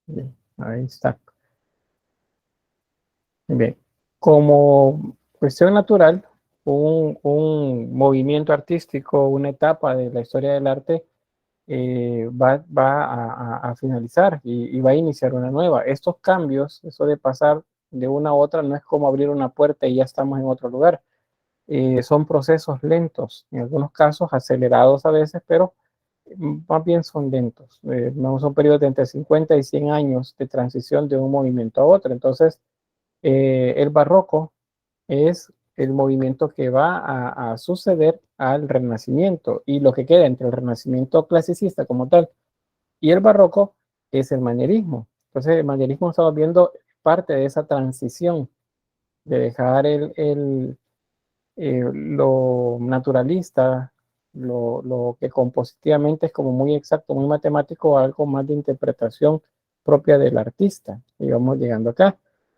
Bien, ahí está. Bien, como cuestión natural, un movimiento artístico, una etapa de la historia del arte va a finalizar y va a iniciar una nueva. Estos cambios, eso de pasar de una a otra, no es como abrir una puerta y ya estamos en otro lugar. Son procesos lentos, en algunos casos acelerados a veces, pero más bien son lentos. Son periodos de entre 50 y 100 años de transición de un movimiento a otro. Entonces, el barroco es el movimiento que va a suceder al Renacimiento, y lo que queda entre el Renacimiento clasicista como tal y el barroco es el manierismo. Entonces el manierismo estamos viendo parte de esa transición de dejar lo naturalista, lo que compositivamente es como muy exacto, muy matemático, a algo más de interpretación propia del artista. Y vamos llegando acá.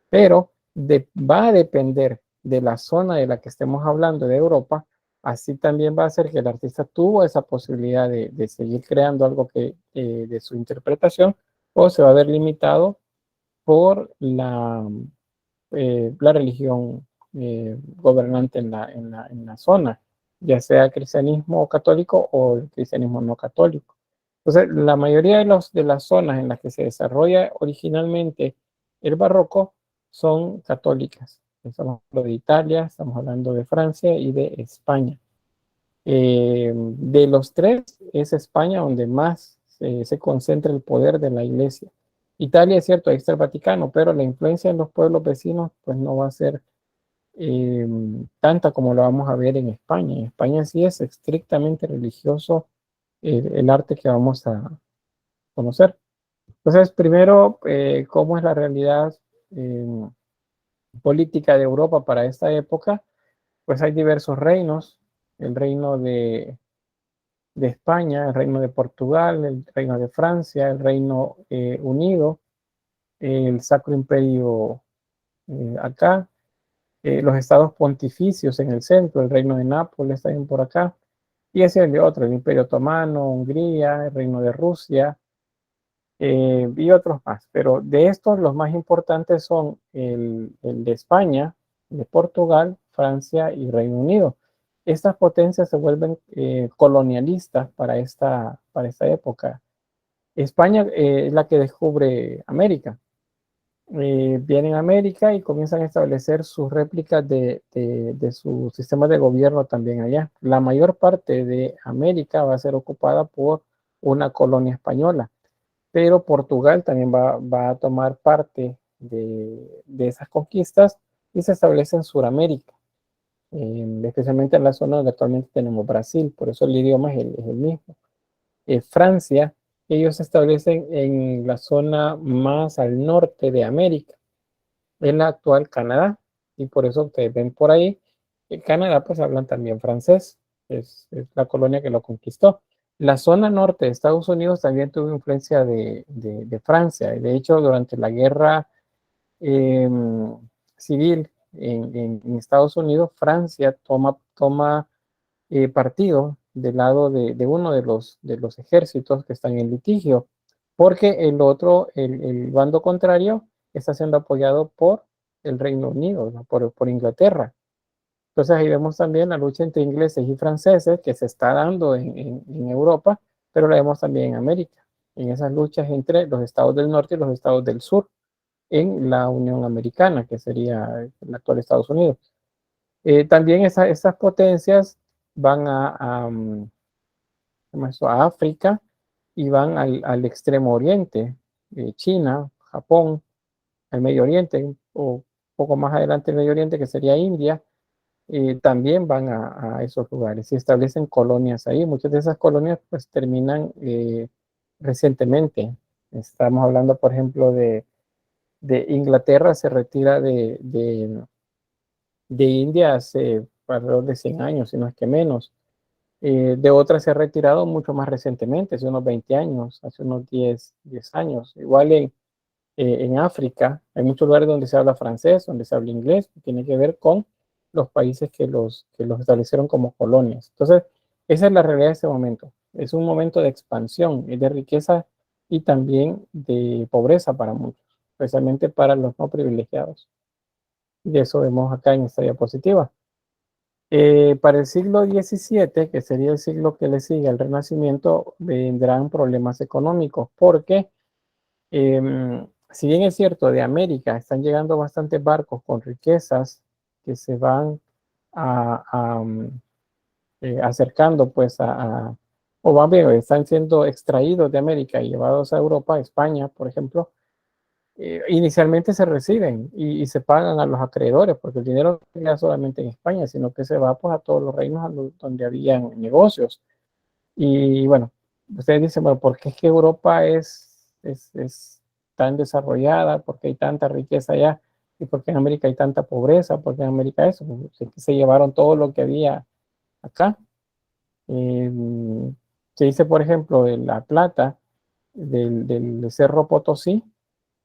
Pero va a depender de la zona de la que estemos hablando, de Europa. Así también va a ser que el artista tuvo esa posibilidad de seguir creando algo de su interpretación, o se va a ver limitado por la religión gobernante en la zona, ya sea cristianismo católico o el cristianismo no católico. Entonces, la mayoría de las zonas en las que se desarrolla originalmente el barroco son católicas. Estamos hablando de Italia, estamos hablando de Francia y de España. De los tres, es España donde más se concentra el poder de la iglesia. Italia es cierto, ahí está el Vaticano, pero la influencia en los pueblos vecinos pues no va a ser eh, tanta como lo vamos a ver en España. En España sí es estrictamente religioso el arte que vamos a conocer. Entonces, primero, ¿cómo es la realidad eh, política de Europa para esta época? Pues hay diversos reinos, el reino de España, el reino de Portugal, el reino de Francia, el reino unido, el Sacro Imperio acá, los estados pontificios en el centro, el reino de Nápoles también por acá, y ese es el otro, el Imperio Otomano, Hungría, el reino de Rusia, y otros más. Pero de estos, los más importantes son el de España, de Portugal, Francia y Reino Unido. Estas potencias se vuelven colonialistas para esta época. España es la que descubre América. Vienen a América y comienzan a establecer sus réplicas de su sistema de gobierno también allá. La mayor parte de América va a ser ocupada por una colonia española, pero Portugal también va a tomar parte de esas conquistas y se establece en Sudamérica, especialmente en la zona donde actualmente tenemos Brasil, por eso el idioma es el mismo. Francia, ellos se establecen en la zona más al norte de América, en la actual Canadá, y por eso ustedes ven por ahí, en Canadá pues hablan también francés, es la colonia que lo conquistó. La zona norte de Estados Unidos también tuvo influencia de Francia, de hecho durante la guerra eh, civil en Estados Unidos, Francia toma partido del lado de uno de los ejércitos que están en litigio, porque el otro, el bando contrario, está siendo apoyado por el Reino Unido, ¿no? Por Inglaterra. Entonces ahí vemos también la lucha entre ingleses y franceses que se está dando en Europa, pero la vemos también en América, en esas luchas entre los estados del norte y los estados del sur, en la Unión Americana, que sería el actual Estados Unidos. También esas potencias van a África y van al extremo oriente, China, Japón, el Medio Oriente, o poco más adelante el Medio Oriente, que sería India, también van a esos lugares y establecen colonias ahí. Muchas de esas colonias pues terminan recientemente. Estamos hablando, por ejemplo, de Inglaterra, se retira de India hace alrededor de 100 años, si no es que menos. De otras se ha retirado mucho más recientemente, hace unos 20 años, hace unos 10 años. Igual en África hay muchos lugares donde se habla francés, donde se habla inglés, que tiene que ver con los países que los establecieron como colonias. Entonces, esa es la realidad de este momento. Es un momento de expansión, de riqueza y también de pobreza para muchos, especialmente para los no privilegiados. Y eso vemos acá en esta diapositiva. Para el siglo XVII, que sería el siglo que le sigue al Renacimiento, vendrán problemas económicos, porque si bien es cierto, de América están llegando bastantes barcos con riquezas que se van acercando pues o más bien están siendo extraídos de América y llevados a Europa, a España, por ejemplo, inicialmente se reciben y se pagan a los acreedores, porque el dinero no queda solamente en España, sino que se va pues a todos los reinos donde habían negocios. Y bueno, ustedes dicen, bueno, ¿por qué es que Europa es tan desarrollada? ¿Por qué hay tanta riqueza allá? ¿Y por qué en América hay tanta pobreza? ¿Por qué en América eso? Pues, se llevaron todo lo que había acá. Eh, Se dice, por ejemplo, de la plata del Cerro Potosí.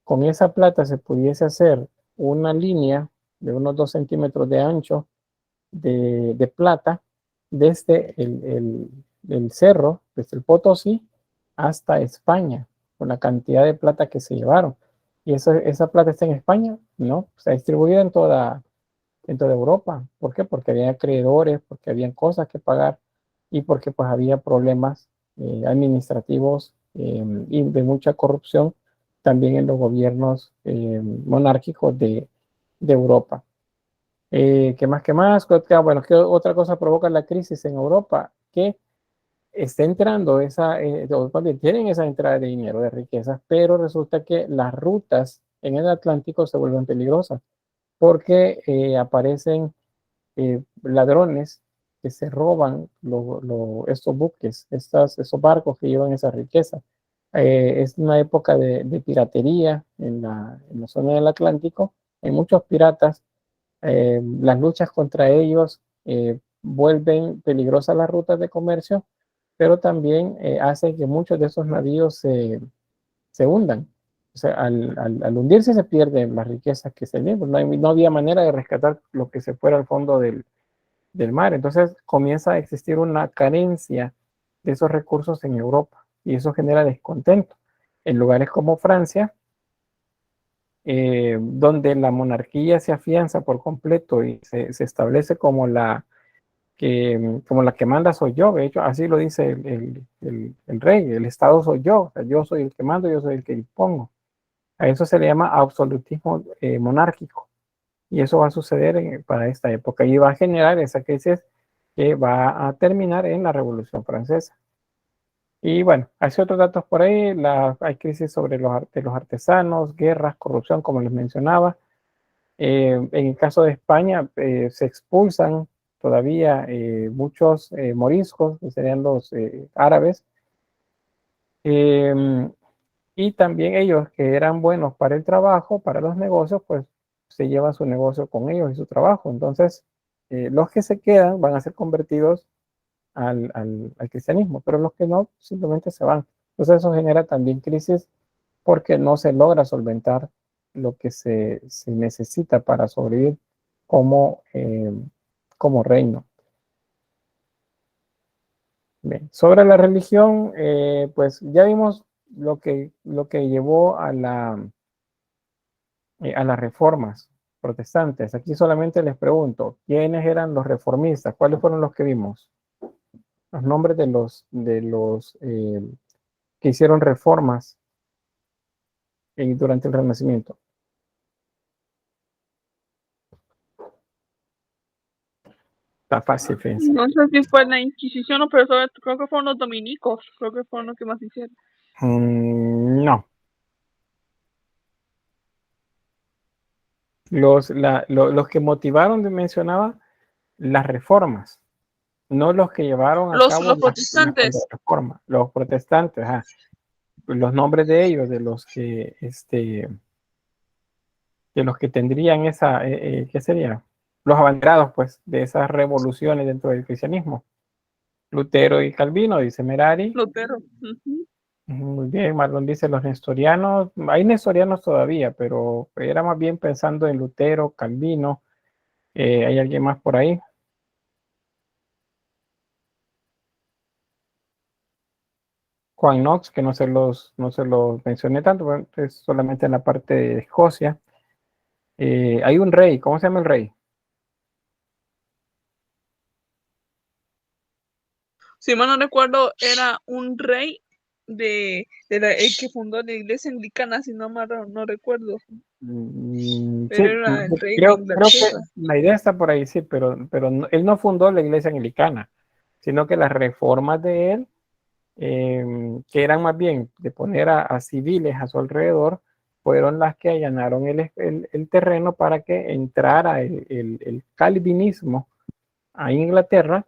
Con esa plata se pudiese hacer una línea de unos 2 centímetros de ancho de plata desde el cerro, desde el Potosí, hasta España, con la cantidad de plata que se llevaron. ¿Y esa plata está en España? No, está distribuida en toda Europa. ¿Por qué? Porque había acreedores, porque habían cosas que pagar y porque pues había problemas administrativos y de mucha corrupción también en los gobiernos monárquicos de Europa. ¿Qué más? ¿Qué más? Bueno, ¿qué otra cosa provoca la crisis en Europa? Que está entrando tienen esa entrada de dinero, de riquezas, pero resulta que las rutas en el Atlántico se vuelven peligrosas porque aparecen ladrones que se roban estos buques, esos barcos que llevan esa riqueza. Es una época de piratería en la zona del Atlántico. Hay muchos piratas. Las luchas contra ellos vuelven peligrosas las rutas de comercio, pero también hacen que muchos de esos navíos se hundan. O sea, al hundirse se pierden las riquezas que se llevan. No había manera de rescatar lo que se fuera al fondo del mar. Entonces comienza a existir una carencia de esos recursos en Europa y eso genera descontento. En lugares como Francia, donde la monarquía se afianza por completo y se establece como la que manda soy yo. De hecho, así lo dice el rey, el Estado soy yo, o sea, yo soy el que mando, yo soy el que dispongo. A eso se le llama absolutismo monárquico. Y eso va a suceder para esta época y va a generar esa crisis que va a terminar en la Revolución Francesa. Y bueno, hay otros datos por ahí, hay crisis sobre de los artesanos, guerras, corrupción, como les mencionaba. En el caso de España, se expulsan todavía muchos moriscos, que serían los árabes, y también ellos que eran buenos para el trabajo, para los negocios, pues se llevan su negocio con ellos y su trabajo. Entonces, los que se quedan van a ser convertidos al cristianismo, pero los que no, simplemente se van. Entonces eso genera también crisis porque no se logra solventar lo que se necesita para sobrevivir como, como reino. Bien. Sobre la religión, pues ya vimos lo que llevó a las reformas protestantes. Aquí solamente les pregunto, ¿quiénes eran los reformistas? ¿Cuáles fueron los que vimos? Los nombres de los que hicieron reformas durante el Renacimiento. Está fácil, fíjense. No sé si fue la Inquisición o pero creo que fueron los dominicos, creo que fueron los que más hicieron. No. Los que motivaron, mencionaba, las reformas, no los que llevaron a cabo Los las protestantes. contrarreformas, los protestantes, los nombres de ellos, de los que tendrían ¿qué sería? Los abanderados, pues, de esas revoluciones dentro del cristianismo. Lutero y Calvino, dice Merari. Lutero. Uh-huh. Muy bien, Marlon dice los nestorianos, hay nestorianos todavía, pero era más bien pensando en Lutero, Calvino, ¿Hay alguien más por ahí? Juan Knox, que no se los mencioné tanto, bueno, es solamente en la parte de Escocia. Hay un rey, ¿cómo se llama el rey? Si mal no recuerdo, era un rey el que fundó la iglesia anglicana, si no mal no recuerdo. Sí, Pero era el rey de creo que Inglaterra. la idea está por ahí, sí, pero él no fundó la iglesia anglicana, sino que las reformas de él, que eran más bien de poner a civiles a su alrededor, fueron las que allanaron el terreno para que entrara el calvinismo a Inglaterra,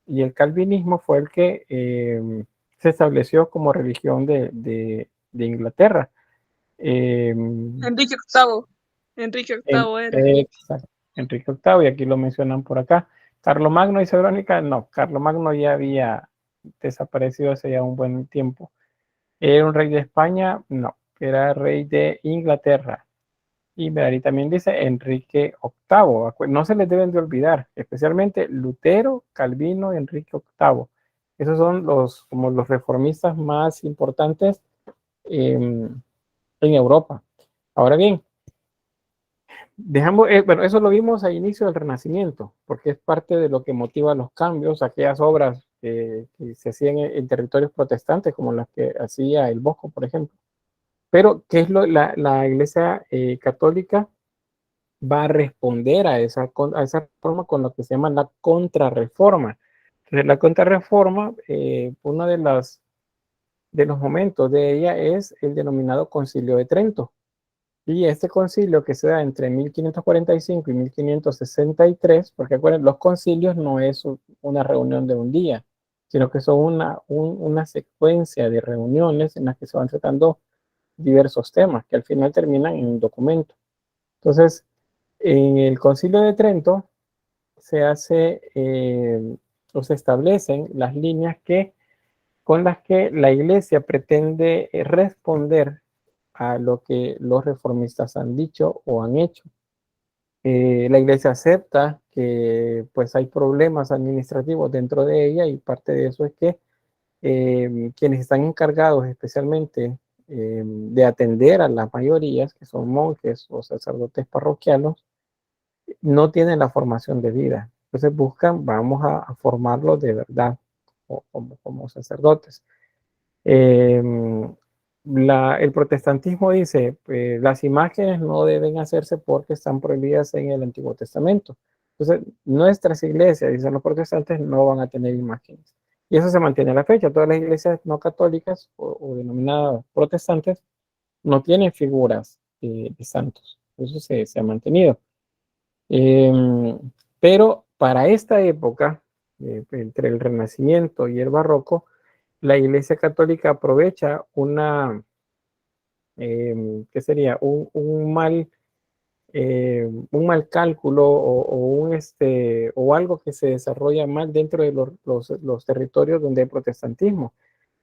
y el calvinismo fue el que se estableció como religión de Inglaterra. Eh, Enrique VIII. Enrique VIII era. exacto, Enrique VIII, y aquí lo mencionan por acá. Carlomagno, dice Verónica, no, Carlomagno ya había desaparecido hace ya un buen tiempo. ¿Era un rey de España? No, era rey de Inglaterra. Y Mary también dice Enrique VIII. No se les deben de olvidar, especialmente Lutero, Calvino y Enrique VIII. Esos son como los reformistas más importantes en Europa. Ahora bien, bueno, eso lo vimos a inicio del Renacimiento, porque es parte de lo que motiva los cambios, aquellas obras que se hacían en territorios protestantes, como las que hacía el Bosco, por ejemplo. Pero, ¿qué es la Iglesia Católica? Va a responder a esa reforma con lo que se llama la contrarreforma. Entonces, la contrarreforma, uno de los momentos de ella es el denominado Concilio de Trento. Y este concilio que se da entre 1545 y 1563, porque acuérdense, los concilios no es una reunión de un día, sino que son una secuencia de reuniones en las que se van tratando diversos temas que al final terminan en un documento. Entonces, en el Concilio de Trento se hace o se establecen las líneas con las que la Iglesia pretende responder a lo que los reformistas han dicho o han hecho. La Iglesia acepta que pues hay problemas administrativos dentro de ella, y parte de eso es que quienes están encargados especialmente de atender a las mayorías, que son monjes o sacerdotes parroquianos, no tienen la formación de vida. Entonces buscan, vamos a formarlos de verdad como sacerdotes. Eh, el protestantismo dice, las imágenes no deben hacerse porque están prohibidas en el Antiguo Testamento. Entonces, nuestras iglesias, dicen los protestantes, no van a tener imágenes. Y eso se mantiene a la fecha. Todas las iglesias no católicas o denominadas protestantes no tienen figuras de santos. Eso se ha mantenido. Eh, pero para esta época, entre el Renacimiento y el Barroco, la Iglesia Católica aprovecha ¿qué sería? Un mal cálculo o algo que se desarrolla mal dentro de los territorios donde hay protestantismo.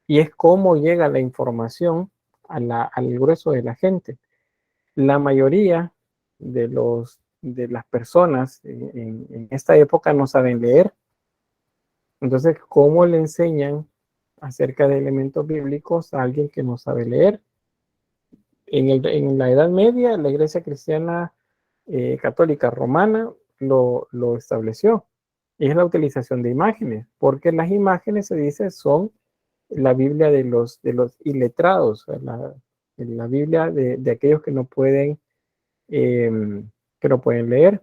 Y es cómo llega la información al grueso de la gente. La mayoría de las personas en esta época no saben leer. Entonces, ¿cómo le enseñan acerca de elementos bíblicos a alguien que no sabe leer? En la Edad Media, la Iglesia Cristiana Católica Romana lo estableció. Y es la utilización de imágenes, porque las imágenes, se dice, son la Biblia de los iletrados, la Biblia de aquellos eh, que no pueden leer.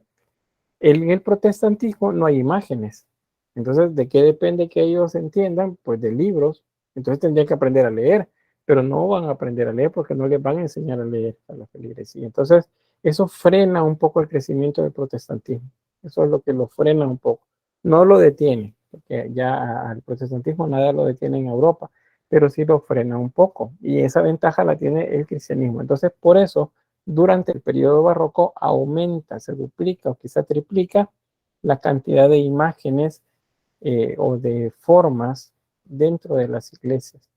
En el protestantismo no hay imágenes. Entonces, ¿de qué depende que ellos entiendan? Pues de libros. Entonces tendrían que aprender a leer, pero no van a aprender a leer porque no les van a enseñar a leer a la feligresía. Entonces, eso frena un poco el crecimiento del protestantismo. Eso es lo que lo frena un poco. No lo detiene, porque ya al protestantismo nada lo detiene en Europa, pero sí lo frena un poco. Y esa ventaja la tiene el cristianismo. Entonces, por eso durante el periodo barroco aumenta, se duplica o quizá triplica la cantidad de imágenes o de formas dentro de las iglesias,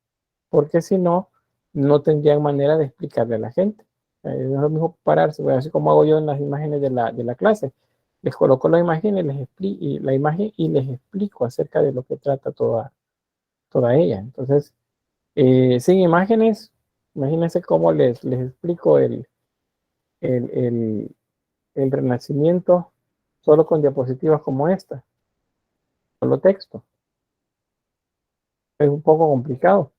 porque si no, no tendrían manera de explicarle a la gente. No es lo mismo pararse, así como hago yo en las imágenes de la clase. les coloco la imagen y les explico acerca de lo que trata toda ella. Entonces, sin imágenes, imagínense cómo les explico el, el, el Renacimiento solo con diapositivas como esta, solo texto. Es un poco complicado.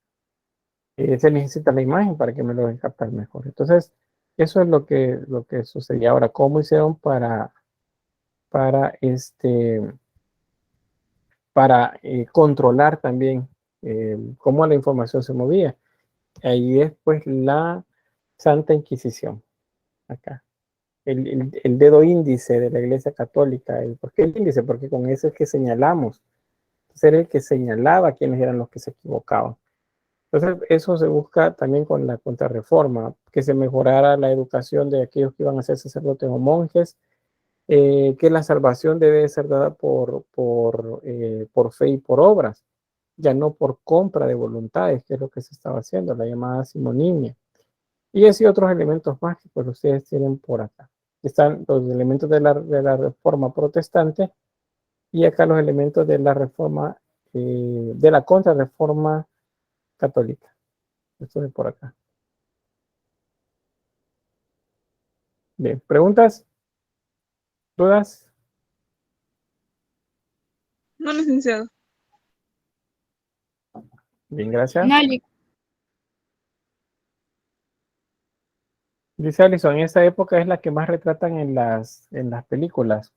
Se necesita la imagen para que me lo dejen captar mejor. Entonces, eso es lo que sucedía. Ahora, ¿cómo hicieron para, controlar también cómo la información se movía? Ahí es pues la Santa Inquisición, acá. El dedo índice de la Iglesia Católica. ¿Por qué el índice? Porque con eso es que señalamos. Ser el que señalaba quiénes eran los que se equivocaban. Entonces, eso se busca también con la contrarreforma, que se mejorara la educación de aquellos que iban a ser sacerdotes o monjes, que la salvación debe ser dada por fe y por obras, ya no por compra de voluntades, que es lo que se estaba haciendo, la llamada simonimia. Y así otros elementos más que pues ustedes tienen por acá. Están los elementos de la reforma protestante y acá los elementos de la reforma, de la contrarreforma católica. Esto es por acá. Bien, ¿preguntas? ¿Dudas? No, licenciado. Bien, gracias. No, Dice Alison, esa época es la que más retratan en las películas.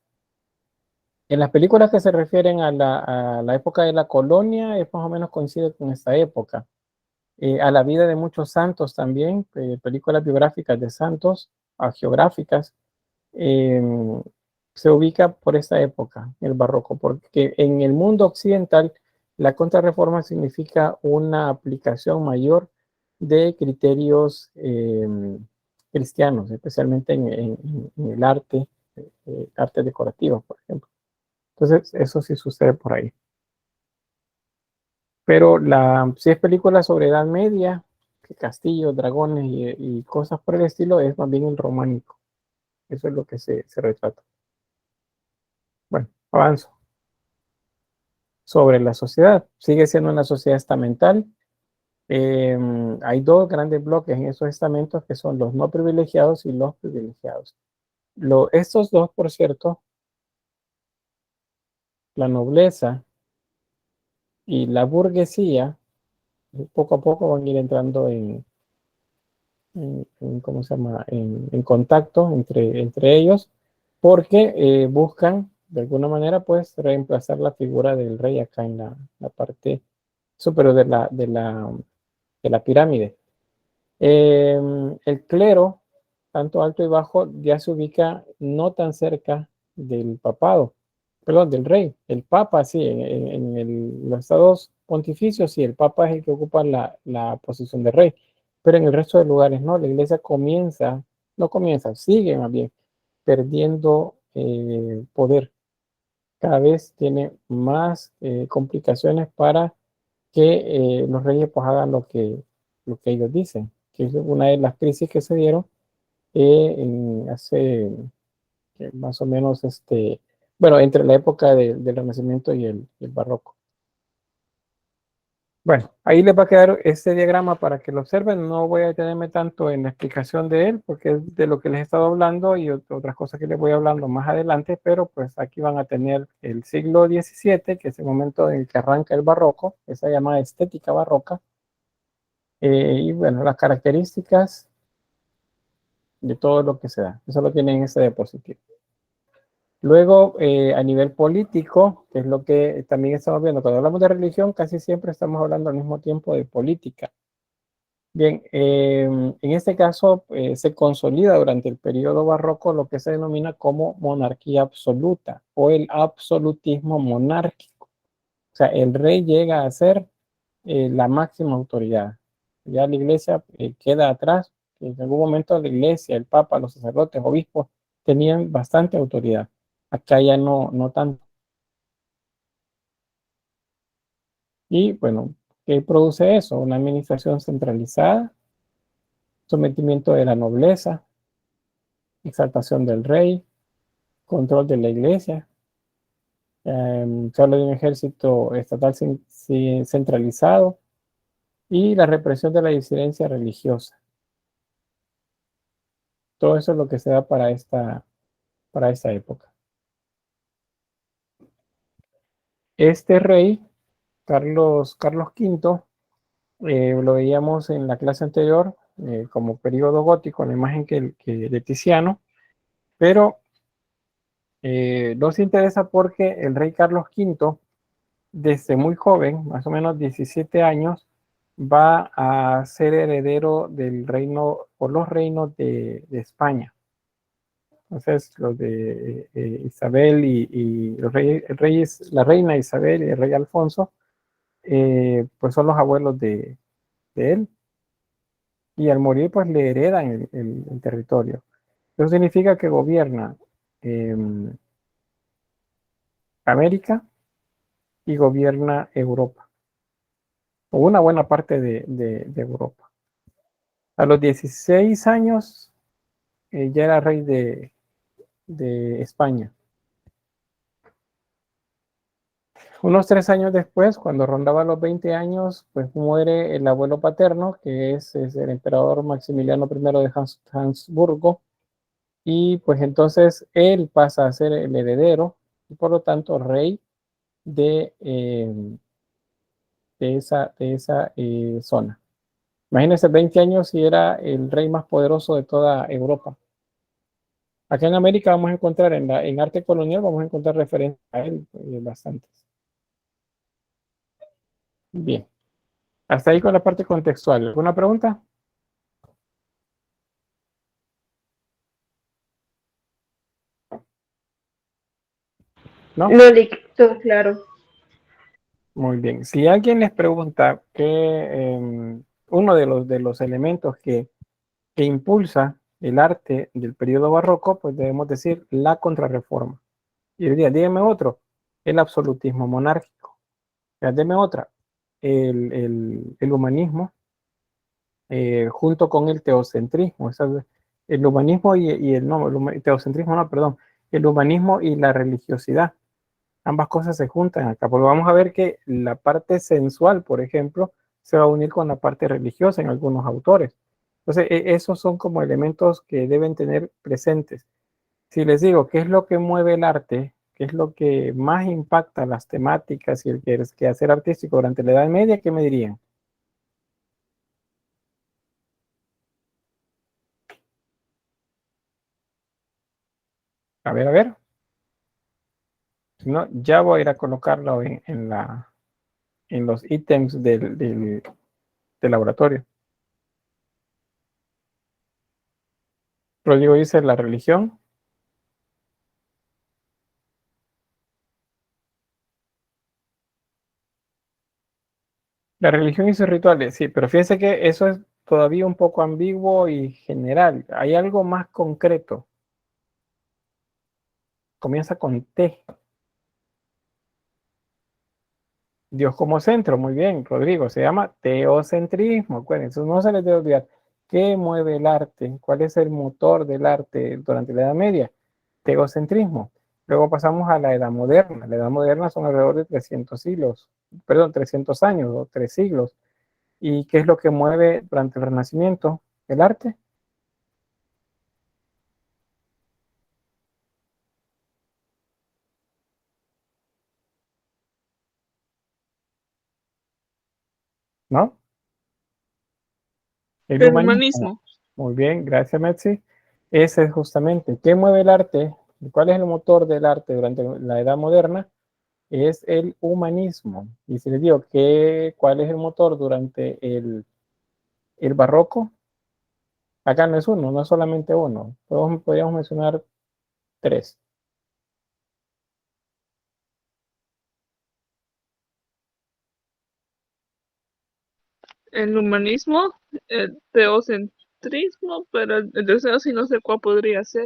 En las películas que se refieren a la época de la colonia, es más o menos coincide con esta época. A la vida de muchos santos también, películas biográficas de santos, geográficas, eh, se ubica por esta época, el barroco, porque en el mundo occidental la contrarreforma significa una aplicación mayor de criterios cristianos, especialmente en el arte decorativo, por ejemplo. Entonces, eso sí sucede por ahí. Pero si es película sobre Edad Media, que castillos, dragones y cosas por el estilo, es más bien el románico. Eso es lo que se retrata. Bueno, avanzo. Sobre la sociedad. Sigue siendo una sociedad estamental. Hay dos grandes bloques en esos estamentos que son los no privilegiados y los privilegiados. Estos dos, por cierto, la nobleza y la burguesía, poco a poco van a ir entrando ¿cómo se llama? En contacto entre ellos, porque buscan, de alguna manera, pues, reemplazar la figura del rey acá en la parte superior de la pirámide. El clero, tanto alto y bajo, ya se ubica no tan cerca del papado, perdón, del rey. El papa, sí, los estados pontificios, sí, el papa es el que ocupa la posición de rey, pero en el resto de lugares no, la iglesia no comienza, sigue más bien perdiendo poder. Cada vez tiene más complicaciones para que los reyes pues hagan lo que ellos dicen, que es una de las crisis que se dieron hace más o menos, bueno, entre la época del Renacimiento y el Barroco. Bueno, ahí les va a quedar este diagrama para que lo observen. No voy a detenerme tanto en la explicación de él, porque es de lo que les he estado hablando y otras cosas que les voy hablando más adelante, pero pues aquí van a tener el siglo XVII, que es el momento en el que arranca el barroco, esa llamada estética barroca, y bueno, las características de todo lo que se da. Eso lo tienen en ese diapositivo. Luego, a nivel político, que es lo que también estamos viendo, cuando hablamos de religión, casi siempre estamos hablando al mismo tiempo de política. Bien, en este caso se consolida durante el periodo barroco lo que se denomina como monarquía absoluta o el absolutismo monárquico. O sea, el rey llega a ser la máxima autoridad. Ya la iglesia queda atrás. En algún momento la iglesia, el papa, los sacerdotes, obispos tenían bastante autoridad. Acá ya no tanto. Y bueno, ¿qué produce eso? Una administración centralizada, sometimiento de la nobleza, exaltación del rey, control de la iglesia, se habla de un ejército estatal centralizado y la represión de la disidencia religiosa. Todo eso es lo que se da para esta época. Este rey, Carlos V, lo veíamos en la clase anterior como periodo gótico, la imagen que de Tiziano, pero nos interesa porque el rey Carlos V, desde muy joven, más o menos 17 años, va a ser heredero del reino o los reinos de España. Entonces, los de Isabel y la reina Isabel y el rey Alfonso, pues son los abuelos de él. Y al morir, pues le heredan el territorio. Eso significa que gobierna eh, América y gobierna Europa, o una buena parte de Europa. A los 16 años ya era rey de España. Unos 3 años después, cuando rondaba los 20 años, pues muere el abuelo paterno, que es el emperador Maximiliano I de Habsburgo, y pues entonces él pasa a ser el heredero y por lo tanto rey de, esa zona. Imagínense, 20 años y era el rey más poderoso de toda Europa. Acá en América vamos a encontrar, en arte colonial, vamos a encontrar referencias a él bastantes. Bien, hasta ahí con la parte contextual. ¿Alguna pregunta? ¿No? No, todo claro. Muy bien. Si alguien les pregunta uno de los elementos que impulsa el arte del periodo barroco, pues debemos decir la contrarreforma. Y diría, dígame otro, el absolutismo monárquico. Ya, deme otra, el humanismo junto con el teocentrismo. El humanismo el teocentrismo no, perdón, el humanismo y la religiosidad. Ambas cosas se juntan acá, porque vamos a ver que la parte sensual, por ejemplo, se va a unir con la parte religiosa en algunos autores. Entonces, esos son como elementos que deben tener presentes. Si les digo qué es lo que mueve el arte, qué es lo que más impacta las temáticas y el quehacer artístico durante la Edad Media, ¿qué me dirían? A ver, a ver. Si no, ya voy a ir a colocarlo en los ítems del laboratorio. Rodrigo dice la religión. La religión y sus rituales, sí, pero fíjense que eso es todavía un poco ambiguo y general. Hay algo más concreto. Comienza con T. Dios como centro, muy bien, Rodrigo, se llama teocentrismo. Acuérdense, no se les debe olvidar. ¿Qué mueve el arte? ¿Cuál es el motor del arte durante la Edad Media? Teocentrismo. Luego pasamos a la Edad Moderna. La Edad Moderna son alrededor de 300 siglos, perdón, 300 años o 3 siglos. ¿Y qué es lo que mueve durante el Renacimiento? El arte, ¿no? El El humanismo. humanismo. Muy bien, gracias, Metzi. Ese es justamente, ¿qué mueve el arte? ¿Cuál es el motor del arte durante la Edad Moderna? Es el humanismo. Y si les digo cuál es el motor durante el barroco, acá no es uno, no es solamente uno. Podríamos mencionar 3. El humanismo, el teocentrismo, pero el deseo sí no sé cuál podría ser.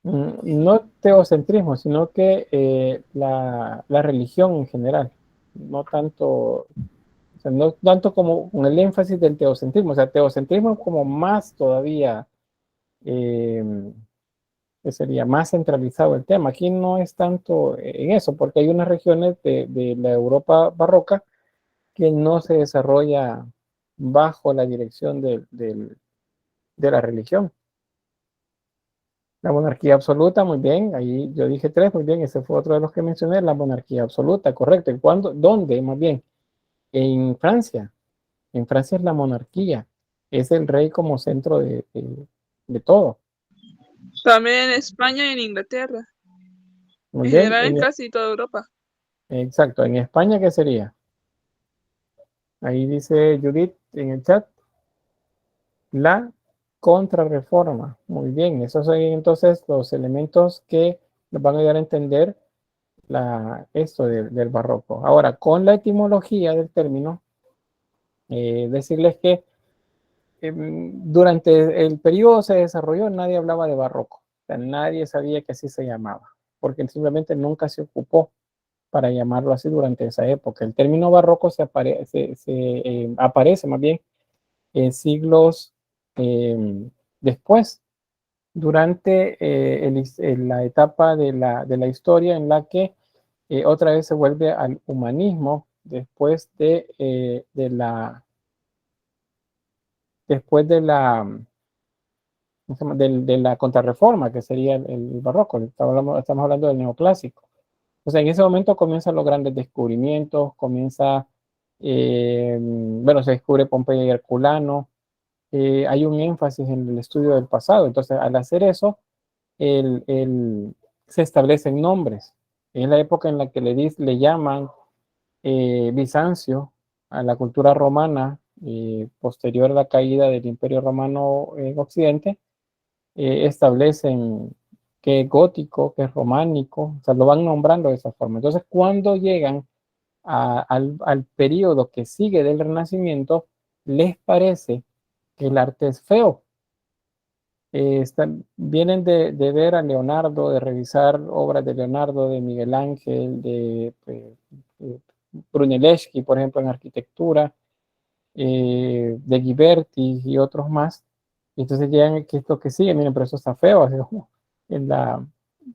No teocentrismo, sino que la religión en general, no tanto, o sea, no tanto como con el énfasis del teocentrismo, o sea, teocentrismo es como más todavía, eh, que sería más centralizado el tema. Aquí no es tanto en eso, porque hay unas regiones de la Europa barroca que no se desarrolla bajo la dirección de la religión. La monarquía absoluta, muy bien, ahí yo dije tres, muy bien, ese fue otro de los que mencioné, la monarquía absoluta, correcto. ¿Y cuándo? ¿Dónde? Más bien, en Francia. En Francia es la monarquía, es el rey como centro de todo. También en España y en Inglaterra. Muy En bien, general en casi toda Europa. exacto. ¿En España qué sería? Ahí dice Judith en el chat, la contrarreforma. Muy bien, esos son entonces los elementos que nos van a ayudar a entender esto del barroco. Ahora, con la etimología del término, decirles que durante el periodo se desarrolló, nadie hablaba de barroco. O sea, nadie sabía que así se llamaba, porque simplemente nunca se ocupó para llamarlo así durante esa época. El término barroco aparece más bien siglos después, durante la etapa de la historia en la que otra vez se vuelve al humanismo después de la contrarreforma, que sería el barroco. Estamos hablando del neoclásico. O sea, en ese momento comienzan los grandes descubrimientos, bueno, se descubre Pompeya y Herculano, hay un énfasis en el estudio del pasado. Entonces, al hacer eso, el, el- se establecen nombres. Es la época en la que le llaman Bizancio a la cultura romana, posterior a la caída del Imperio Romano en Occidente, establecen que es gótico, que es románico, o sea, lo van nombrando de esa forma. Entonces, cuando llegan al periodo que sigue del Renacimiento, les parece que el arte es feo. Vienen de ver a Leonardo, de revisar obras de Leonardo, de Miguel Ángel, de Brunelleschi, por ejemplo, en arquitectura, de Ghiberti y otros más. Y entonces llegan que esto que sigue, miren, pero eso está feo, así como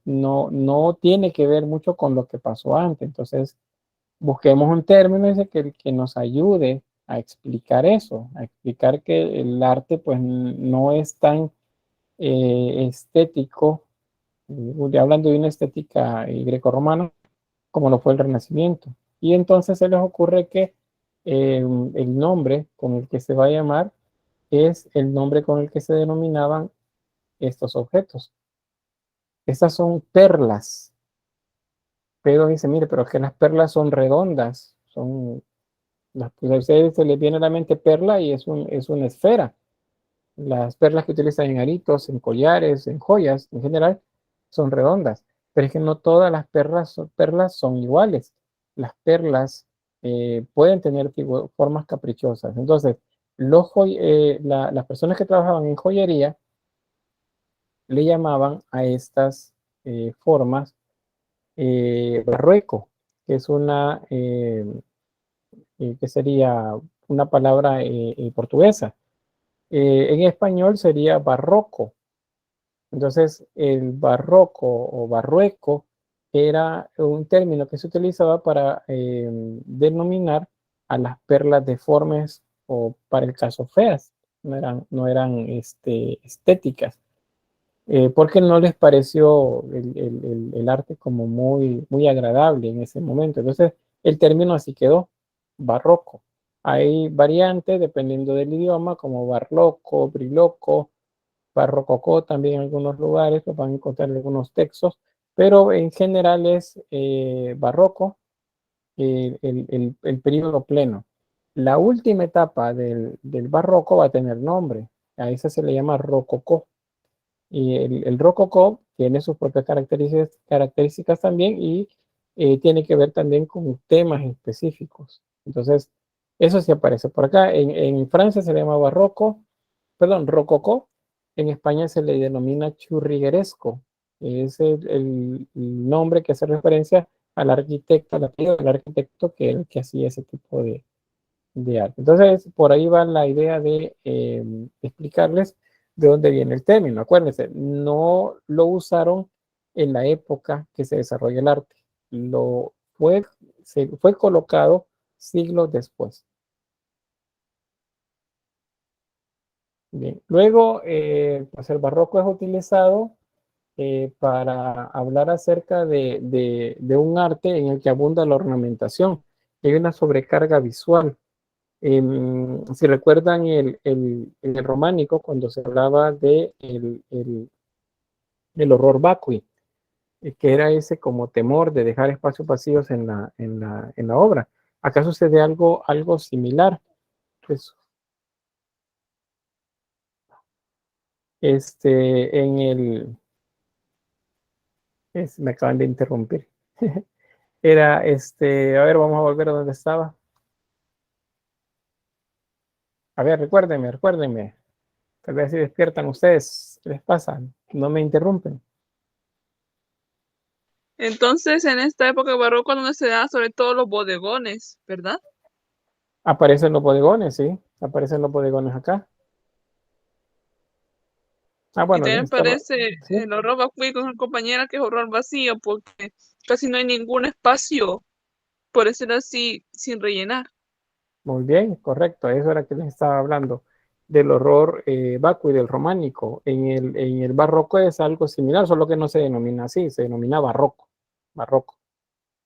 no tiene que ver mucho con lo que pasó antes. Entonces, busquemos un término ese que nos ayude a explicar eso, a explicar que el arte pues no es tan estético, hablando de una estética grecorromana, como lo fue el Renacimiento. Y entonces se les ocurre que el nombre con el que se va a llamar es el nombre con el que se denominaban estos objetos. Estas son perlas. Pero dice, mire, pero es que las perlas son redondas, pues a ustedes se les viene a la mente perla y es una esfera. Las perlas que utilizan en aritos, en collares, en joyas en general, son redondas. Pero es que no todas las perlas son iguales. Las perlas pueden tener formas caprichosas. Entonces, las personas que trabajaban en joyería le llamaban a estas formas barrueco, que es que sería una palabra portuguesa. En español sería barroco. Entonces, el barroco o barrueco era un término que se utilizaba para denominar a las perlas deformes o, para el caso, feas. No eran estéticas, porque no les pareció el arte como muy, muy agradable en ese momento. Entonces, el término así quedó, barroco. Hay variantes dependiendo del idioma, como barloco, briloco, barrococó también en algunos lugares, lo van a encontrar en algunos textos, pero en general es barroco, el periodo pleno. La última etapa del barroco va a tener nombre, a esa se le llama rococó. Y el rococó tiene sus propias características también y tiene que ver también con temas específicos. Entonces, eso sí aparece por acá. En Francia se le llama barroco, perdón, rococó. En España se le denomina churrigueresco. Es el nombre que hace referencia al arquitecto, al apellido del arquitecto que hacía ese tipo de arte. Entonces, por ahí va la idea de explicarles de dónde viene el término. Acuérdense, no lo usaron en la época que se desarrolló el arte. Fue colocado siglos después. Bien. Luego, pues el barroco es utilizado para hablar acerca de un arte en el que abunda la ornamentación. Hay una sobrecarga visual. Si recuerdan en el románico, cuando se hablaba de el horror vacui, que era ese como temor de dejar espacios vacíos en la obra. Acá sucede algo similar. Pues, en me acaban de interrumpir. Era a ver, vamos a volver a donde estaba. A ver, recuérdenme. Tal vez si despiertan ustedes, ¿qué les pasa? No me interrumpen. Entonces, en esta época barroco donde se da sobre todo los bodegones, ¿verdad? Aparecen los bodegones, sí. Aparecen los bodegones acá. Ah, Y bueno, también parece sí. el horror vacío con compañera que es horror vacío, porque casi no hay ningún espacio, por decirlo así, sin rellenar. Muy bien, correcto. Eso era que les estaba hablando del horror vacui, del románico. En el barroco es algo similar, solo que no se denomina así, se denomina barroco. Barroco.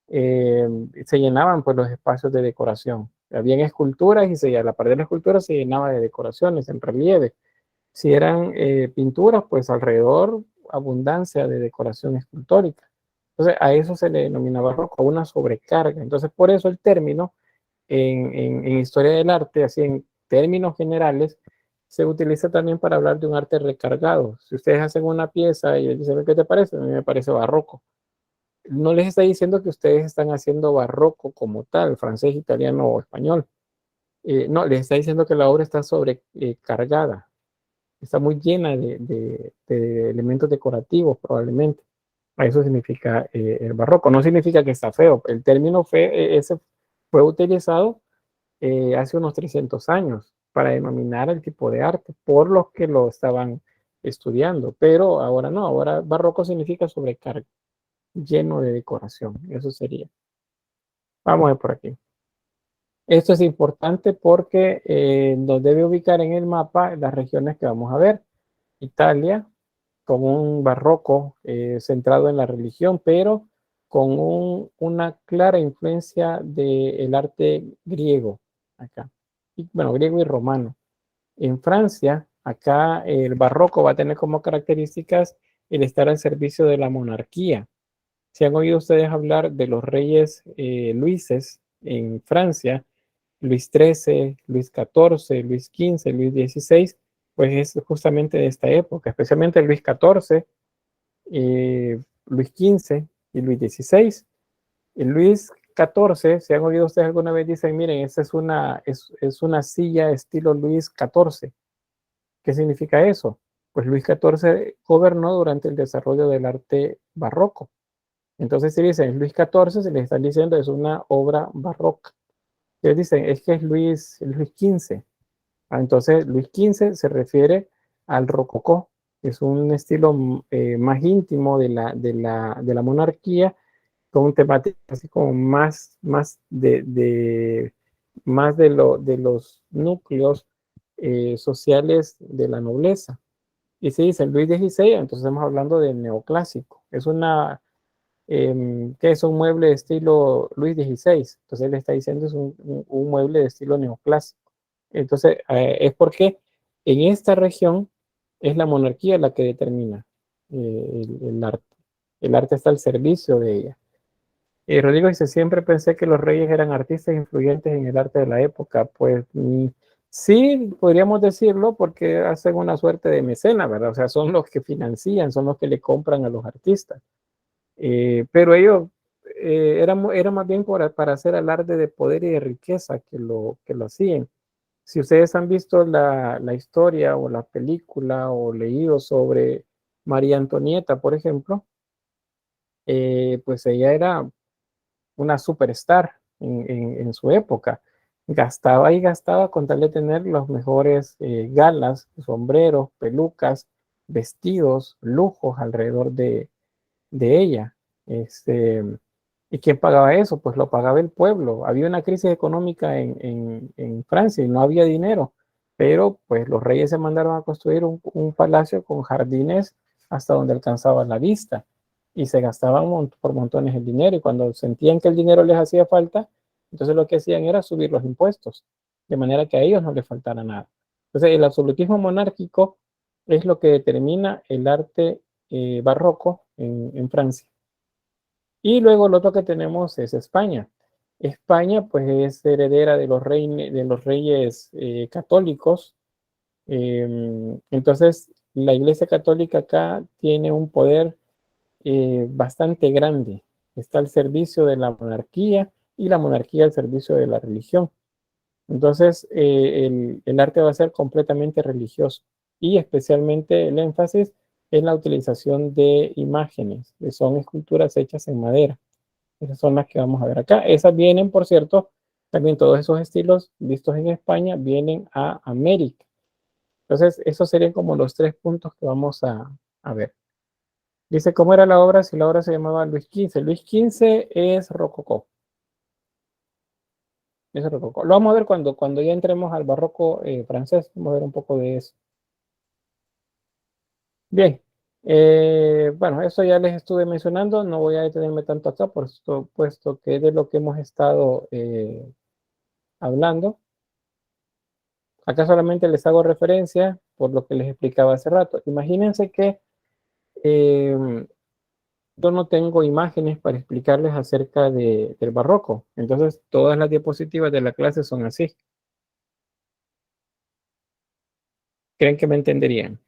Eh, Se llenaban pues los espacios de decoración. Habían esculturas y la pared de la escultura se llenaba de decoraciones en relieve. Si eran pinturas, pues alrededor abundancia de decoración escultórica. Entonces a eso se le denomina barroco, una sobrecarga. Entonces por eso el término en historia del arte, así en términos generales, se utiliza también para hablar de un arte recargado. Si ustedes hacen una pieza y dicen, ¿qué te parece? A mí me parece barroco. No les está diciendo que ustedes están haciendo barroco como tal, francés, italiano o español. No, les está diciendo que la obra está sobrecargada, está muy llena de elementos decorativos probablemente. Eso significa el barroco. No significa que está feo. El término ese fue utilizado hace unos 300 años para denominar el tipo de arte por los que lo estaban estudiando, pero ahora no, ahora barroco significa sobrecarga, lleno de decoración, eso sería. Vamos a ver por aquí. Esto es importante porque nos debe ubicar en el mapa las regiones que vamos a ver. Italia, con un barroco centrado en la religión, pero con una clara influencia del arte griego acá. Bueno, griego y romano. En Francia, acá el barroco va a tener como características el estar al servicio de la monarquía. Si han oído ustedes hablar de los reyes Luises en Francia, Luis XIII, Luis XIV, Luis XV, Luis XVI, pues es justamente de esta época, especialmente Luis XIV, Luis XV y Luis XVI. El Luis XIV, si han oído ustedes alguna vez, dicen, miren, esta es una silla estilo Luis XIV. ¿Qué significa eso? Pues Luis XIV gobernó durante el desarrollo del arte barroco. Entonces, si dicen Luis XIV, se les están diciendo es una obra barroca. Ellos dicen, es que es Luis XV. Entonces, Luis XV se refiere al rococó, que es un estilo más íntimo de la monarquía, con temáticas así como más de los núcleos sociales de la nobleza. Y si dicen Luis XVI, entonces estamos hablando de neoclásico. Que es un mueble de estilo Luis XVI. Entonces él está diciendo es un mueble de estilo neoclásico. Entonces es porque en esta región es la monarquía la que determina el arte. El arte está al servicio de ella. Rodrigo dice, siempre pensé que los reyes eran artistas influyentes en el arte de la época. Pues sí, podríamos decirlo porque hacen una suerte de mecena, ¿verdad? O sea, son los que financian, son los que le compran a los artistas. Pero ellos era más bien para hacer alarde de poder y de riqueza que lo hacían. Si ustedes han visto la historia o la película o leído sobre María Antonieta, por ejemplo, pues ella era una superstar en su época. Gastaba y gastaba con tal de tener los mejores galas, sombreros, pelucas, vestidos, lujos alrededor de ella. Este, ¿Y quién pagaba eso? Pues lo pagaba el pueblo. Había una crisis económica en Francia y no había dinero, pero pues los reyes se mandaron a construir un palacio con jardines hasta donde alcanzaba la vista y se gastaban por montones el dinero y cuando sentían que el dinero les hacía falta, entonces lo que hacían era subir los impuestos, de manera que a ellos no les faltara nada. Entonces el absolutismo monárquico es lo que determina el arte barroco en Francia. Y luego lo otro que tenemos es España. España pues es heredera de los reyes católicos. Entonces la Iglesia Católica acá tiene un poder bastante grande. Está al servicio de la monarquía y la monarquía al servicio de la religión. Entonces el arte va a ser completamente religioso y especialmente el énfasis en la utilización de imágenes, que son esculturas hechas en madera. Esas son las que vamos a ver acá. Esas vienen, por cierto, también todos esos estilos vistos en España vienen a América. Entonces, esos serían como los tres puntos que vamos a ver. Dice, ¿cómo era la obra? Si la obra se llamaba Luis XV. Luis XV es rococó. Es rococó. Lo vamos a ver cuando ya entremos al barroco francés. Vamos a ver un poco de eso. Bien. Bueno, eso ya les estuve mencionando. No voy a detenerme tanto acá, puesto que es de lo que hemos estado hablando. Acá solamente les hago referencia por lo que les explicaba hace rato. Imagínense que eh, yo no tengo imágenes para explicarles acerca del barroco. Entonces, todas las diapositivas de la clase son así. ¿Creen que me entenderían?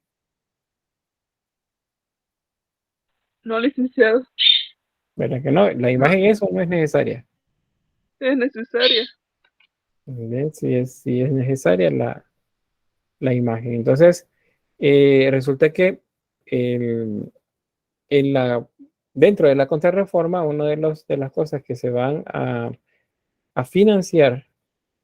No, licenciado, ¿Verdad que no? La imagen eso no es necesaria. es necesaria. ¿Ven? Si es necesaria la imagen. Entonces, resulta que el- en dentro de la contrarreforma, una de las cosas que se van a financiar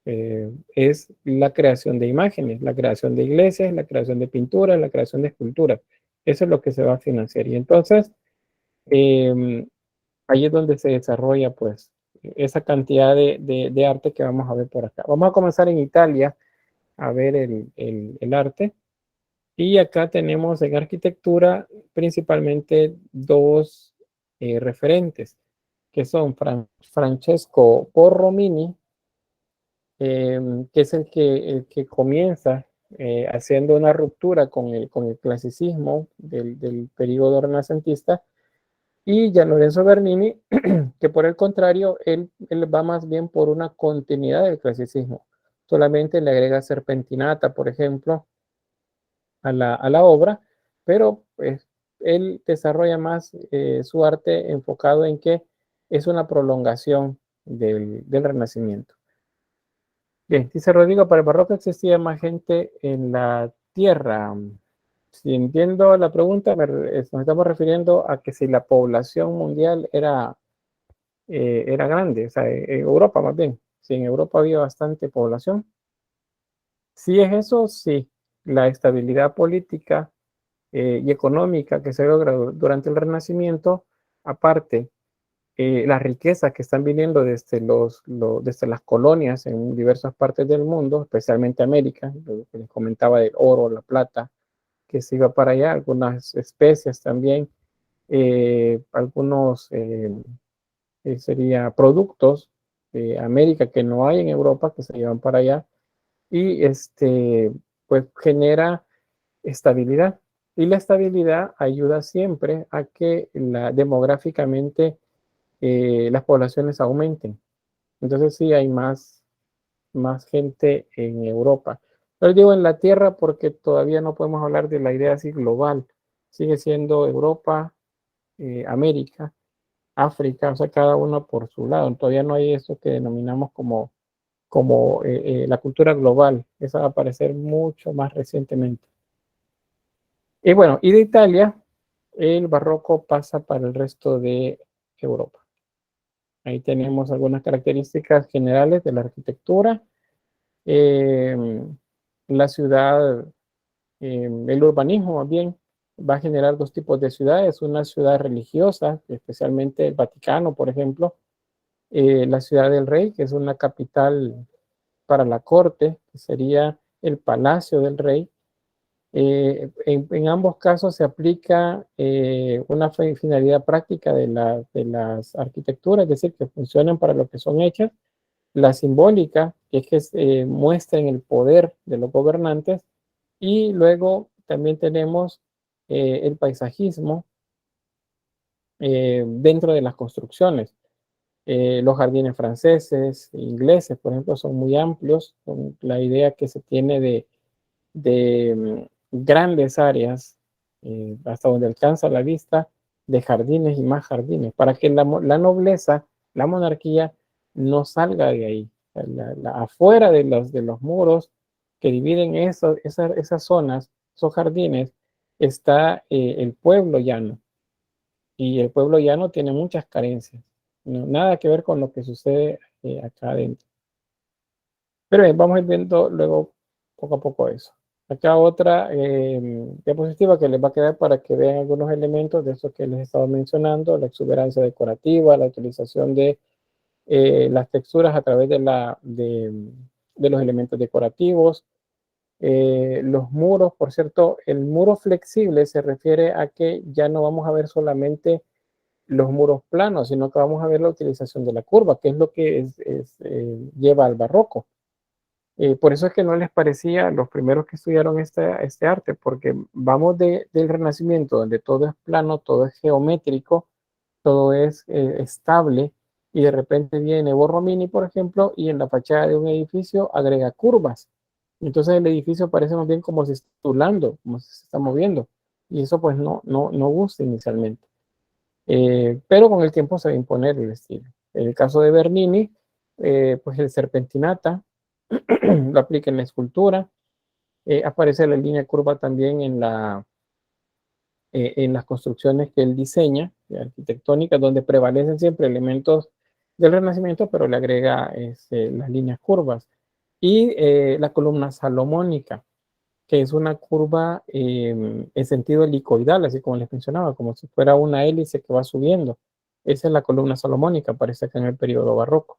es la creación de imágenes, la creación de iglesias, la creación de pinturas, la creación de esculturas. Eso es lo que se va a financiar. Y entonces, eh, ahí es donde se desarrolla, pues, esa cantidad de arte que vamos a ver por acá. Vamos a comenzar en Italia a ver el arte. Y acá tenemos en arquitectura principalmente dos referentes, que son Francesco Borromini, que es el que comienza haciendo una ruptura con el clasicismo del periodo renacentista, y Gian Lorenzo Bernini, que por el contrario, él va más bien por una continuidad del clasicismo. Solamente le agrega serpentinata, por ejemplo, a la obra, pero pues, él desarrolla más su arte enfocado en que es una prolongación del Renacimiento. Bien, dice Rodrigo, para el barroco existía más gente en la tierra. Si entiendo la pregunta, nos estamos refiriendo a que si la población mundial era grande, o sea, en Europa más bien. Si en Europa había bastante población. Si es eso, sí. La estabilidad política y económica que se logra durante el Renacimiento, aparte las riquezas que están viniendo desde las colonias en diversas partes del mundo, especialmente América, lo que les comentaba del oro, la plata, que se iba para allá, algunas especies también, algunos sería productos de América que no hay en Europa, que se llevan para allá, y pues genera estabilidad. Y la estabilidad ayuda siempre a que demográficamente las poblaciones aumenten. Entonces sí hay más gente en Europa. Pero digo en la Tierra porque todavía no podemos hablar de la idea así global. Sigue siendo Europa, América, África, o sea, cada uno por su lado. Todavía no hay eso que denominamos como la cultura global. Esa va a aparecer mucho más recientemente. Y bueno, y de Italia, el barroco pasa para el resto de Europa. Ahí tenemos algunas características generales de la arquitectura. La ciudad, el urbanismo más bien, va a generar dos tipos de ciudades. Una ciudad religiosa, especialmente el Vaticano, por ejemplo, la ciudad del rey, que es una capital para la corte, que sería el palacio del rey. En ambos casos se aplica una finalidad práctica de las arquitecturas, es decir, que funcionan para lo que son hechas. La simbólica, que es que muestren el poder de los gobernantes. Y luego también tenemos el paisajismo dentro de las construcciones. Los jardines franceses, ingleses, por ejemplo, son muy amplios, con la idea que se tiene de grandes áreas, hasta donde alcanza la vista, de jardines y más jardines, para que la nobleza, la monarquía, no salga de ahí. Afuera de los muros que dividen esas zonas, esos jardines, está el pueblo llano. Y el pueblo llano tiene muchas carencias. Nada que ver con lo que sucede acá adentro. Pero vamos a ir viendo luego poco a poco eso. Acá otra diapositiva que les va a quedar para que vean algunos elementos de eso que les he estado mencionando: la exuberancia decorativa, la utilización de las texturas a través de los elementos decorativos. Los muros, por cierto, el muro flexible se refiere a que ya no vamos a ver solamente los muros planos, sino que vamos a ver la utilización de la curva, que es lo que lleva al barroco. Por eso es que no les parecía a los primeros que estudiaron este arte, porque vamos del Renacimiento, donde todo es plano, todo es geométrico, todo es estable, y de repente viene Borromini, por ejemplo, y en la fachada de un edificio agrega curvas. Entonces el edificio parece más bien como si está ondulando, como si se está moviendo, y eso pues no gusta inicialmente. Pero con el tiempo se va a imponer el estilo. En el caso de Bernini, pues el serpentinata lo aplica en la escultura. Aparece la línea curva también en las construcciones que él diseña, arquitectónicas, donde prevalecen siempre elementos del Renacimiento, pero le agrega las líneas curvas. Y la columna salomónica, que es una curva en sentido helicoidal, así como les mencionaba, como si fuera una hélice que va subiendo. Esa es la columna salomónica, aparece acá en el periodo barroco.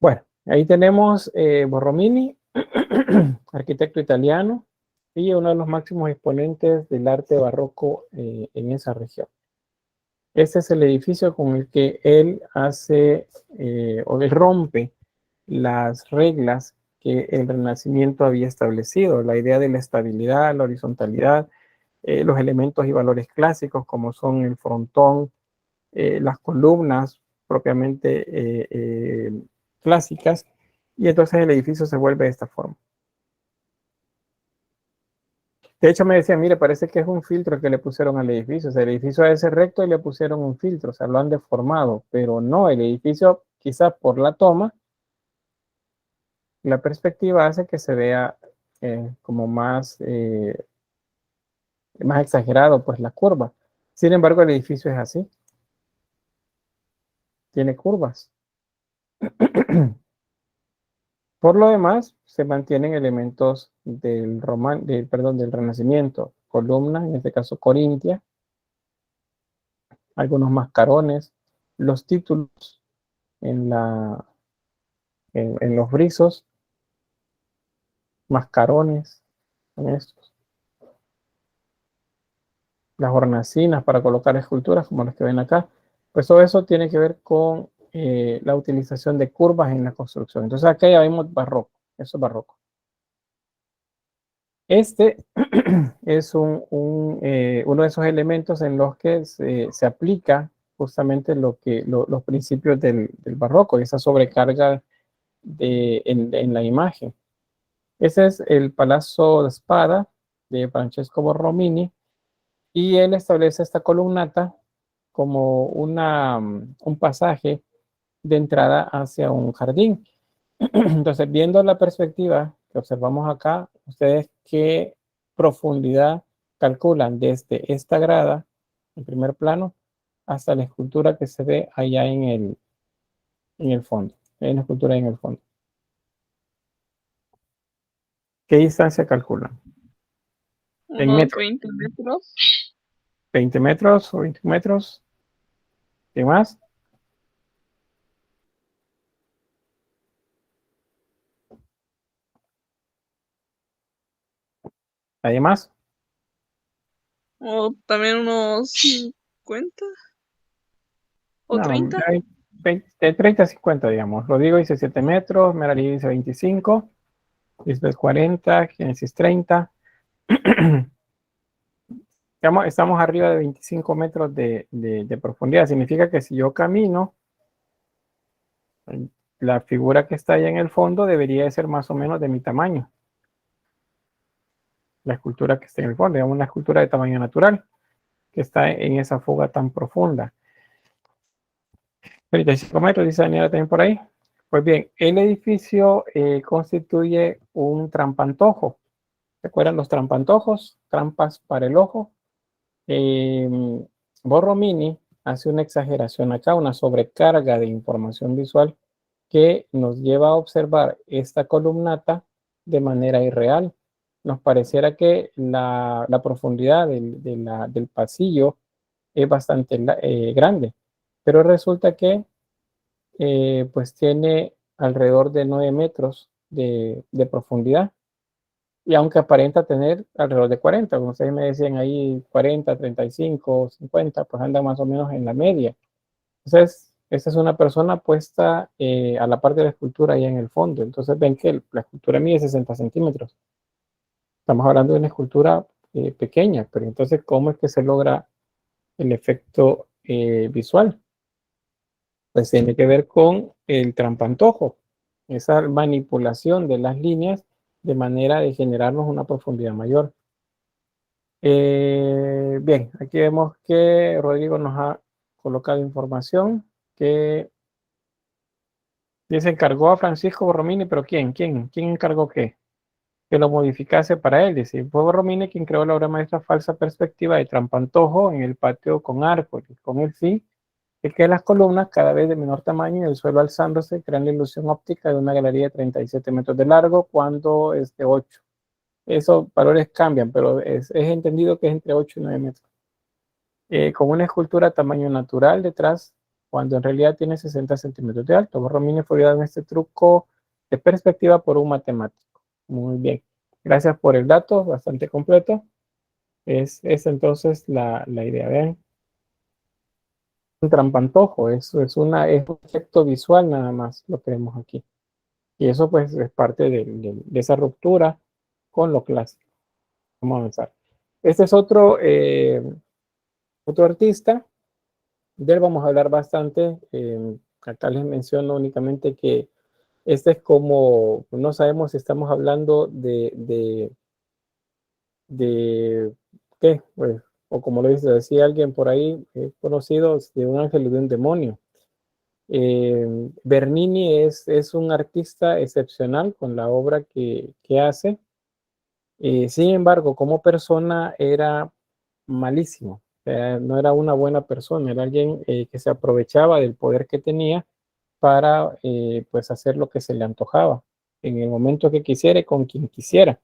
Bueno, ahí tenemos Borromini, arquitecto italiano y uno de los máximos exponentes del arte barroco en esa región. Este es el edificio con el que él hace o él rompe las reglas que el Renacimiento había establecido, la idea de la estabilidad, la horizontalidad, los elementos y valores clásicos como son el frontón, las columnas propiamente clásicas, y entonces el edificio se vuelve de esta forma. De hecho me decían, mire, parece que es un filtro que le pusieron al edificio, o sea, el edificio es recto y le pusieron un filtro, o sea, lo han deformado, pero no, el edificio quizás por la toma, la perspectiva hace que se vea como más exagerado, pues la curva. Sin embargo, el edificio es así, tiene curvas. Por lo demás, se mantienen elementos del Renacimiento, columnas, en este caso Corintia, algunos mascarones, los títulos en, en los frisos, mascarones, en estos, las hornacinas para colocar esculturas como las que ven acá. Pues todo eso tiene que ver con la utilización de curvas en la construcción. Entonces acá ya vemos barroco, eso es barroco. Este es uno de esos elementos en los que se aplica justamente los principios del barroco, esa sobrecarga en la imagen. Ese es el Palazzo de Spada de Francesco Borromini, y él establece esta columnata como un pasaje de entrada hacia un jardín. Entonces, viendo la perspectiva que observamos acá, ustedes qué profundidad calculan desde esta grada, en primer plano, hasta la escultura que se ve allá en el fondo, en la escultura en el fondo. ¿Qué distancia calculan? En Unos metros. 20 metros. 20 metros o 20 metros. ¿Qué más? ¿Hay más? O también unos 50 o No, 30. hay 20, 30 a 50, digamos. Rodrigo dice 7 metros, Merali dice 25, Lisbeth 40, Genesis 30. Estamos arriba de 25 metros de profundidad. Significa que si yo camino, la figura que está allá en el fondo debería de ser más o menos de mi tamaño. La escultura que está en el fondo, digamos una escultura de tamaño natural, que está en esa fuga tan profunda. 35 metros, dice Daniela también por ahí. Pues bien, el edificio constituye un trampantojo. ¿Recuerdan los trampantojos? Trampas para el ojo. Eh, Borromini hace una exageración acá, una sobrecarga de información visual que nos lleva a observar esta columnata de manera irreal. Nos pareciera que la profundidad del pasillo es bastante grande, pero resulta que pues tiene alrededor de 9 metros de profundidad. Y aunque aparenta tener alrededor de 40, como ustedes me decían ahí 40, 35, 50, pues anda más o menos en la media. Entonces, esta es una persona puesta a la parte de la escultura ahí en el fondo. Entonces ven que la escultura mide 60 centímetros. Estamos hablando de una escultura pequeña, pero entonces, ¿cómo es que se logra el efecto visual? Pues tiene que ver con el trampantojo, esa manipulación de las líneas de manera de generarnos una profundidad mayor. Bien, aquí vemos que Rodrigo nos ha colocado información que se encargó a Francisco Borromini, pero ¿Quién encargó qué? Que lo modificase para él. Dice, fue Borromini quien creó la obra maestra Falsa Perspectiva de Trampantojo en el patio con arco, con el fin de que las columnas, cada vez de menor tamaño y el suelo alzándose, crean la ilusión óptica de una galería de 37 metros de largo cuando es de 8. Esos valores cambian, pero es entendido que es entre 8 y 9 metros. Con una escultura tamaño natural detrás, cuando en realidad tiene 60 centímetros de alto. Borromini fue ayudado en este truco de perspectiva por un matemático. Muy bien. Gracias por el dato, bastante completo. Es entonces la idea. Vean, un trampantojo, es un efecto visual nada más lo que vemos aquí. Y eso pues es parte de esa ruptura con lo clásico. Vamos a avanzar. Este es otro artista. De él vamos a hablar bastante. Acá les menciono únicamente que este es como, no sabemos si estamos hablando de ¿qué? Pues, o como lo decía alguien por ahí, conocido, de un ángel y de un demonio. Bernini es un artista excepcional con la obra que hace. Sin embargo, como persona era malísimo. O sea, no era una buena persona, era alguien que se aprovechaba del poder que tenía para pues hacer lo que se le antojaba en el momento que quisiera y con quien quisiera,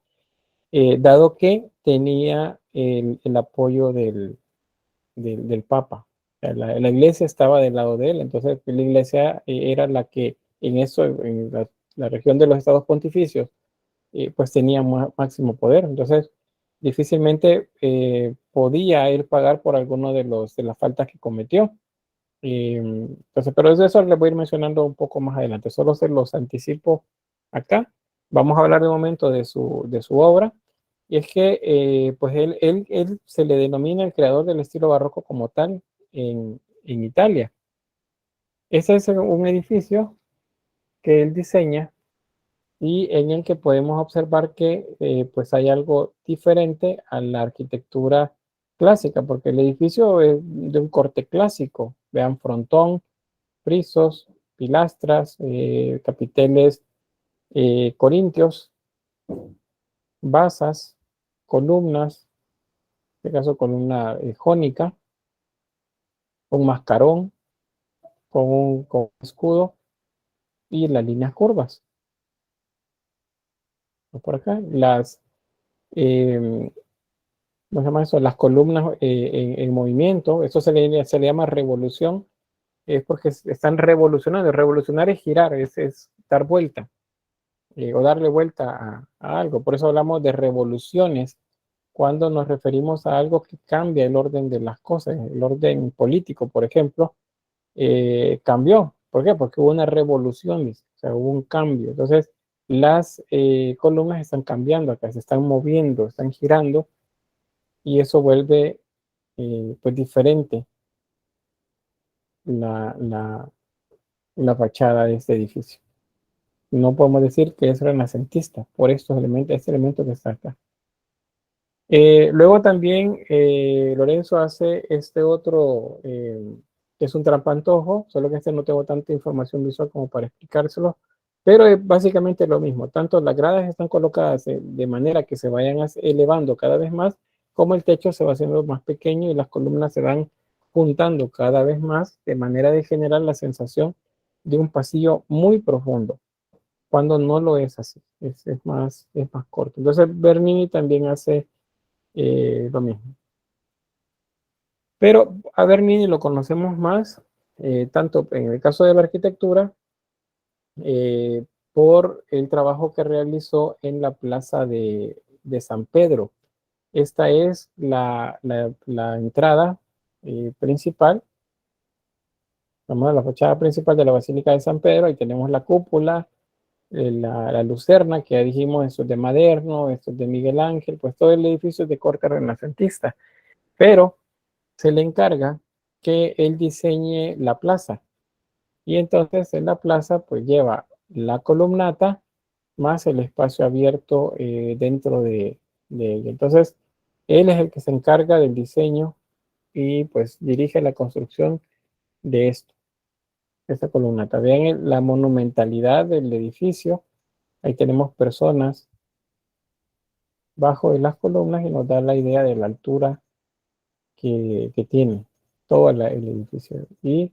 dado que tenía el apoyo del Papa. O sea, la iglesia estaba del lado de él, entonces la iglesia era la que en eso, en la región de los estados pontificios, pues tenía máximo poder. Entonces, difícilmente podía él pagar por alguno de las faltas que cometió. Entonces, pero de eso les voy a ir mencionando un poco más adelante. Solo se los anticipo acá. Vamos a hablar de un momento de su obra. Y es que pues él se le denomina el creador del estilo barroco como tal en Italia. Ese es un edificio que él diseña y en el que podemos observar que pues hay algo diferente a la arquitectura clásica, porque el edificio es de un corte clásico. Vean frontón, frisos, pilastras, capiteles corintios, basas, columnas, en este caso columna jónica, un mascarón, con un escudo y las líneas curvas. por acá, eh, ¿cómo se llama eso? Las columnas en movimiento, eso se le llama revolución, es porque están revolucionando. Revolucionar es girar, es dar vuelta o darle vuelta a algo. Por eso hablamos de revoluciones cuando nos referimos a algo que cambia el orden de las cosas. El orden político, por ejemplo, cambió. ¿Por qué? Porque hubo una revolución, o sea, hubo un cambio. Entonces, las columnas están cambiando acá, se están moviendo, están girando y eso vuelve pues diferente la, la, la fachada de este edificio. No podemos decir que es renacentista por estos elementos, este elemento que está acá. Luego también Lorenzo hace este otro, que es un trampantojo, solo que este no tengo tanta información visual como para explicárselo, pero es básicamente lo mismo. Tanto las gradas están colocadas de manera que se vayan elevando cada vez más, como el techo se va haciendo más pequeño y las columnas se van juntando cada vez más, de manera de generar la sensación de un pasillo muy profundo, cuando no lo es así, es más corto. Entonces Bernini también hace lo mismo. Pero a Bernini lo conocemos más, tanto en el caso de la arquitectura, eh, por el trabajo que realizó en la plaza de San Pedro. Esta es la entrada principal, vamos a la fachada principal de la Basílica de San Pedro. Ahí tenemos la cúpula, la lucerna, que ya dijimos, esto es de Maderno, esto es de Miguel Ángel, pues todo el edificio es de corte renacentista. Pero se le encarga que él diseñe la plaza. Y entonces en la plaza pues lleva la columnata más el espacio abierto dentro de ella. Entonces él es el que se encarga del diseño y pues dirige la construcción de esto, esta columnata. Vean la monumentalidad del edificio. Ahí tenemos personas bajo de las columnas y nos da la idea de la altura que tiene todo el edificio. Y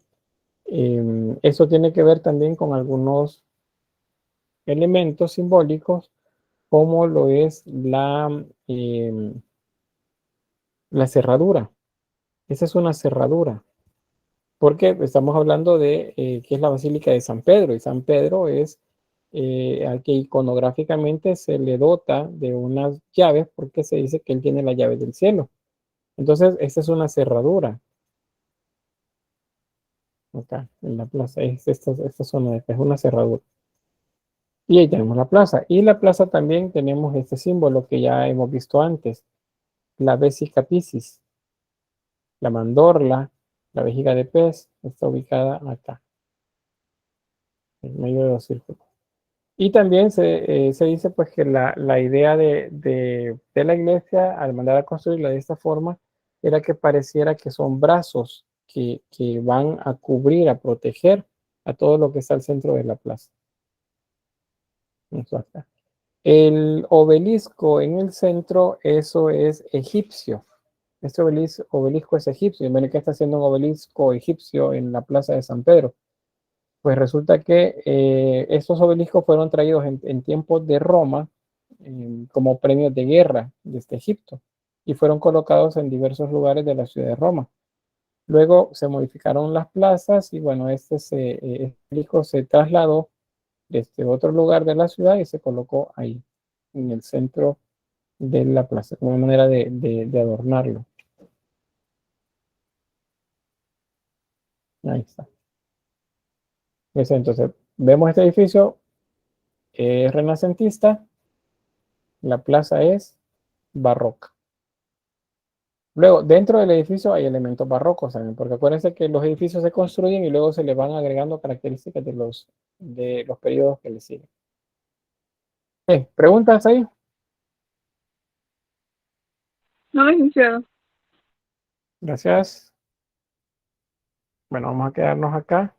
eso tiene que ver también con algunos elementos simbólicos, como lo es la cerradura. Esa es una cerradura, porque estamos hablando de que es la Basílica de San Pedro, y San Pedro es al que iconográficamente se le dota de unas llaves, porque se dice que él tiene la llave del cielo. Entonces, esta es una cerradura. Acá en la plaza, es esta zona de acá, es una cerradura. Y ahí tenemos la plaza. Y la plaza también tenemos este símbolo que ya hemos visto antes, la Vesica Piscis, la mandorla, la vejiga de pez, está ubicada acá, en medio de los círculos. Y también se dice pues que la idea de la iglesia al mandar a construirla de esta forma era que pareciera que son brazos que van a cubrir, a proteger a todo lo que está al centro de la plaza. Eso acá. El obelisco en el centro, eso es egipcio. Este obelisco es egipcio. ¿Y qué está haciendo un obelisco egipcio en la plaza de San Pedro? Pues resulta que estos obeliscos fueron traídos en tiempos de Roma como premios de guerra desde Egipto y fueron colocados en diversos lugares de la ciudad de Roma. Luego se modificaron las plazas y bueno, este obelisco se trasladó desde otro lugar de la ciudad y se colocó ahí, en el centro de la plaza, como una manera de adornarlo. Ahí está. Entonces, vemos este edificio, es renacentista, la plaza es barroca. Luego, dentro del edificio hay elementos barrocos también, porque acuérdense que los edificios se construyen y luego se le van agregando características de los periodos que le siguen. ¿Preguntas ahí? No, licenciado. Gracias. Bueno, vamos a quedarnos acá.